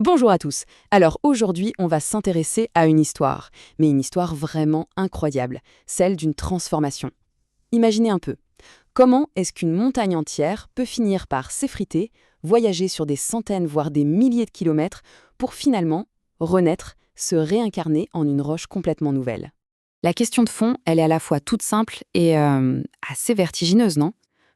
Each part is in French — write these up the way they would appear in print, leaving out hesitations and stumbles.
Bonjour à tous. Alors aujourd'hui, on va s'intéresser à une histoire, mais une histoire vraiment incroyable, celle d'une transformation. Imaginez un peu. Comment est-ce qu'une montagne entière peut finir par s'effriter, voyager sur des centaines voire des milliers de kilomètres pour finalement renaître, se réincarner en une roche complètement nouvelle? La question de fond, elle est à la fois toute simple et assez vertigineuse, non?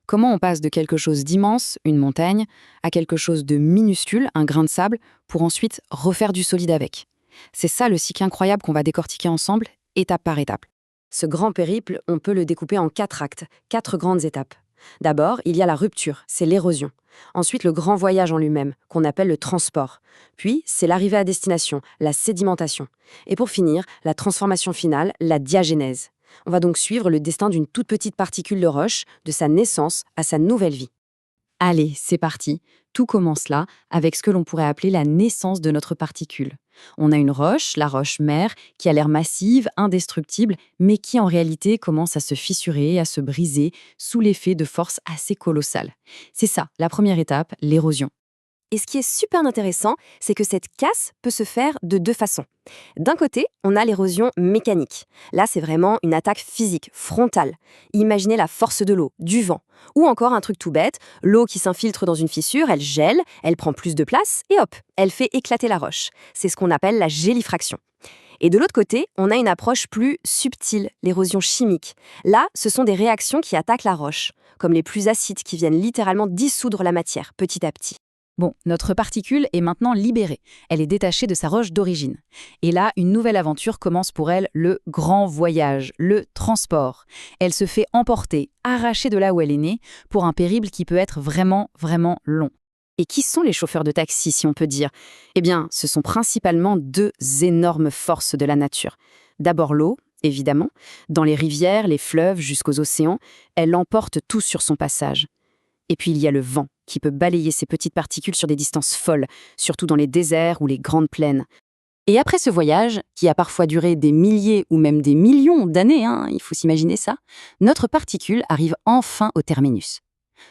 Comment on passe de quelque chose d'immense, une montagne, à quelque chose de minuscule, un grain de sable, pour ensuite refaire du solide avec? C'est ça le cycle incroyable qu'on va décortiquer ensemble, étape par étape. Ce grand périple, on peut le découper en 4 actes, 4 grandes étapes. D'abord, il y a la rupture, c'est l'érosion. Ensuite, le grand voyage en lui-même, qu'on appelle le transport. Puis, c'est l'arrivée à destination, la sédimentation. Et pour finir, la transformation finale, la diagénèse. On va donc suivre le destin d'une toute petite particule de roche, de sa naissance à sa nouvelle vie. Allez, c'est parti. Tout commence là, avec ce que l'on pourrait appeler la naissance de notre particule. On a une roche, la roche mère, qui a l'air massive, indestructible, mais qui en réalité commence à se fissurer, à se briser, sous l'effet de forces assez colossales. C'est ça, la première étape, l'érosion. Et ce qui est super intéressant, c'est que cette casse peut se faire de 2 façons. D'un côté, on a l'érosion mécanique. Là, c'est vraiment une attaque physique, frontale. Imaginez la force de l'eau, du vent. Ou encore un truc tout bête, l'eau qui s'infiltre dans une fissure, elle gèle, elle prend plus de place, et hop, elle fait éclater la roche. C'est ce qu'on appelle la gélifraction. Et de l'autre côté, on a une approche plus subtile, l'érosion chimique. Là, ce sont des réactions qui attaquent la roche, comme les plus acides qui viennent littéralement dissoudre la matière, petit à petit. Bon, notre particule est maintenant libérée. Elle est détachée de sa roche d'origine. Et là, une nouvelle aventure commence pour elle, le grand voyage, le transport. Elle se fait emporter, arrachée de là où elle est née, pour un périple qui peut être vraiment, vraiment long. Et qui sont les chauffeurs de taxi, si on peut dire? Eh bien, ce sont principalement 2 énormes forces de la nature. D'abord l'eau, évidemment. Dans les rivières, les fleuves, jusqu'aux océans, elle emporte tout sur son passage. Et puis il y a le vent, qui peut balayer ces petites particules sur des distances folles, surtout dans les déserts ou les grandes plaines. Et après ce voyage, qui a parfois duré des milliers ou même des millions d'années, il faut s'imaginer ça, notre particule arrive enfin au terminus.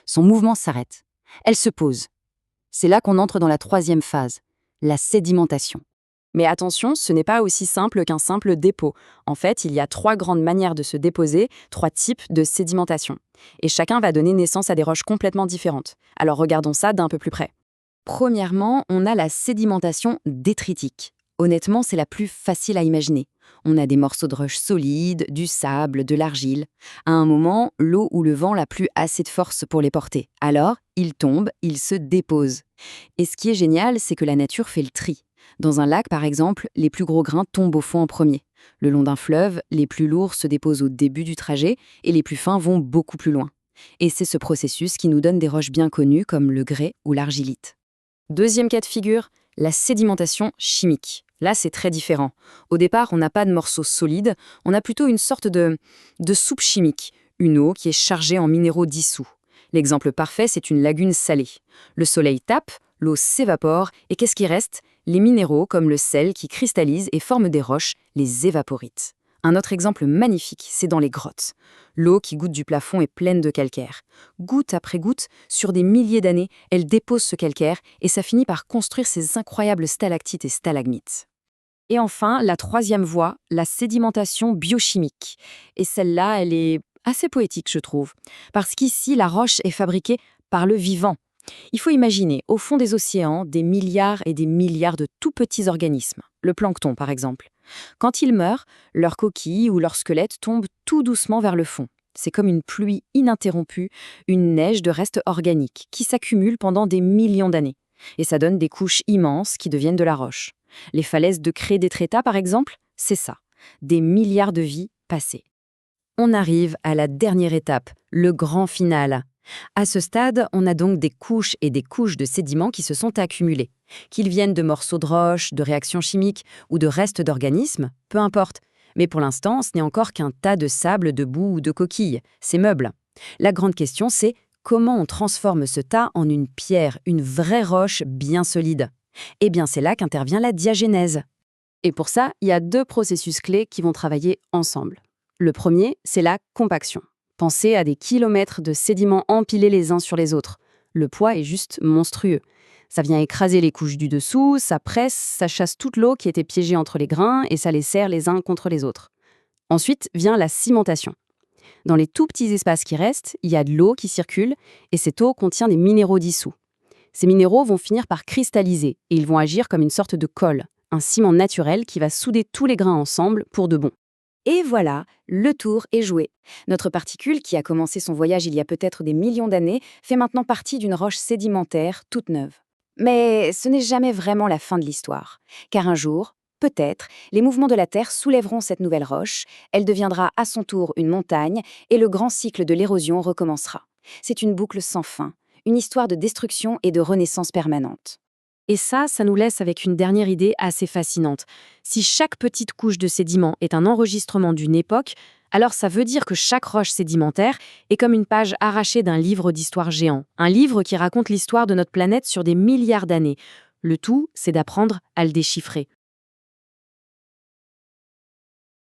Son mouvement s'arrête. Elle se pose. C'est là qu'on entre dans la troisième phase, la sédimentation. Mais attention, ce n'est pas aussi simple qu'un simple dépôt. En fait, il y a 3 grandes manières de se déposer, 3 types de sédimentation. Et chacun va donner naissance à des roches complètement différentes. Alors regardons ça d'un peu plus près. Premièrement, on a la sédimentation détritique. Honnêtement, c'est la plus facile à imaginer. On a des morceaux de roches solides, du sable, de l'argile. À un moment, l'eau ou le vent n'a plus assez de force pour les porter. Alors, ils tombent, ils se déposent. Et ce qui est génial, c'est que la nature fait le tri. Dans un lac, par exemple, les plus gros grains tombent au fond en premier. Le long d'un fleuve, les plus lourds se déposent au début du trajet et les plus fins vont beaucoup plus loin. Et c'est ce processus qui nous donne des roches bien connues comme le grès ou l'argilite. Deuxième cas de figure, la sédimentation chimique. Là, c'est très différent. Au départ, on n'a pas de morceaux solides, on a plutôt une sorte de soupe chimique, une eau qui est chargée en minéraux dissous. L'exemple parfait, c'est une lagune salée. Le soleil tape, l'eau s'évapore, et qu'est-ce qui reste? Les minéraux, comme le sel, qui cristallisent et forment des roches, les évaporites. Un autre exemple magnifique, c'est dans les grottes. L'eau qui goutte du plafond est pleine de calcaire. Goutte après goutte, sur des milliers d'années, elle dépose ce calcaire et ça finit par construire ces incroyables stalactites et stalagmites. Et enfin, la troisième voie, la sédimentation biochimique. Et celle-là, elle est assez poétique, je trouve. Parce qu'ici, la roche est fabriquée par le vivant. Il faut imaginer, au fond des océans, des milliards et des milliards de tout petits organismes. Le plancton, par exemple. Quand ils meurent, leurs coquilles ou leurs squelettes tombent tout doucement vers le fond. C'est comme une pluie ininterrompue, une neige de restes organiques qui s'accumulent pendant des millions d'années. Et ça donne des couches immenses qui deviennent de la roche. Les falaises de craie d'Étretat, par exemple, c'est ça. Des milliards de vies passées. On arrive à la dernière étape, le grand final. À ce stade, on a donc des couches et des couches de sédiments qui se sont accumulés. Qu'ils viennent de morceaux de roche, de réactions chimiques ou de restes d'organismes, peu importe. Mais pour l'instant, ce n'est encore qu'un tas de sable, de boue ou de coquilles, ces meubles. La grande question, c'est comment on transforme ce tas en une pierre, une vraie roche bien solide? Eh bien, c'est là qu'intervient la diagénèse. Et pour ça, il y a 2 processus clés qui vont travailler ensemble. Le premier, c'est la compaction. Pensez à des kilomètres de sédiments empilés les uns sur les autres. Le poids est juste monstrueux. Ça vient écraser les couches du dessous, ça presse, ça chasse toute l'eau qui était piégée entre les grains et ça les serre les uns contre les autres. Ensuite vient la cimentation. Dans les tout petits espaces qui restent, il y a de l'eau qui circule et cette eau contient des minéraux dissous. Ces minéraux vont finir par cristalliser et ils vont agir comme une sorte de colle, un ciment naturel qui va souder tous les grains ensemble pour de bon. Et voilà, le tour est joué. Notre particule, qui a commencé son voyage il y a peut-être des millions d'années, fait maintenant partie d'une roche sédimentaire toute neuve. Mais ce n'est jamais vraiment la fin de l'histoire, car un jour, peut-être, les mouvements de la Terre soulèveront cette nouvelle roche, elle deviendra à son tour une montagne, et le grand cycle de l'érosion recommencera. C'est une boucle sans fin, une histoire de destruction et de renaissance permanente. Et ça nous laisse avec une dernière idée assez fascinante. Si chaque petite couche de sédiments est un enregistrement d'une époque, alors ça veut dire que chaque roche sédimentaire est comme une page arrachée d'un livre d'histoire géant. Un livre qui raconte l'histoire de notre planète sur des milliards d'années. Le tout, c'est d'apprendre à le déchiffrer.